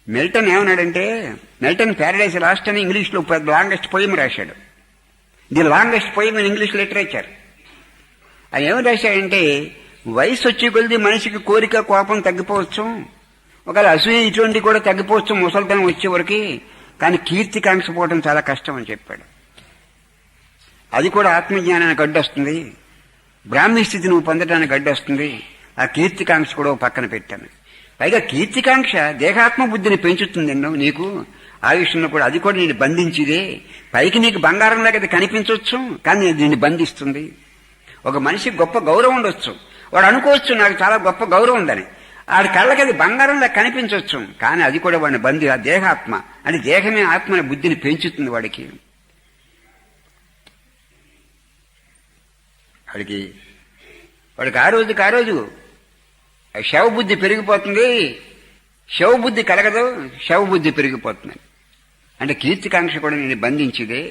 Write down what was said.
Milton ఏమన్నాడంటే, Milton Paradise last అని ఇంగ్లీష్లో లాంగెస్ట్ పోయిమ్ రాశాడు. The longest poem in English literature. అది ఏమి రాశాడంటే, వయసు వచ్చే కొద్ది మనిషికి కోరిక కోపం తగ్గిపోవచ్చు, ఒకవేళ అసూయ ఇటువంటి కూడా తగ్గిపోవచ్చు ముసలితనం వచ్చే వరకు, కానీ కీర్తికాంక్ష పోవడం చాలా కష్టం అని చెప్పాడు. అది కూడా ఆత్మజ్ఞానానికి అడ్డొస్తుంది, బ్రాహ్మీ స్థితి నువ్వు పొందడానికి అడ్డొస్తుంది. ఆ కీర్తికాంక్ష కూడా పక్కన పెట్టాను. పైగా కీర్తికాంక్ష దేహాత్మ బుద్ధిని పెంచుతుంది నీకు. ఆ విషయంలో కూడా అది కూడా నేను బంధించిదే. పైకి నీకు బంగారం లాగా అది కనిపించవచ్చు, కానీ దీన్ని బంధిస్తుంది. ఒక మనిషికి గొప్ప గౌరవం ఉండొచ్చు, వాడు అనుకోవచ్చు నాకు చాలా గొప్ప గౌరవం ఉందని, ఆడి కళ్ళకి అది బంగారంలా కనిపించవచ్చు, కానీ అది కూడా వాడిని బంధి. ఆ దేహాత్మ అంటే దేహమే ఆత్మని బుద్ధిని పెంచుతుంది వాడికి. వాడికి ఆ రోజు శవబుద్ధి పెరిగిపోతుంది, శవబుద్ధి కలగదు, శవబుద్ధి పెరిగిపోతుంది. అంటే కీర్తికాంక్ష కూడా నేను బంధించిదే.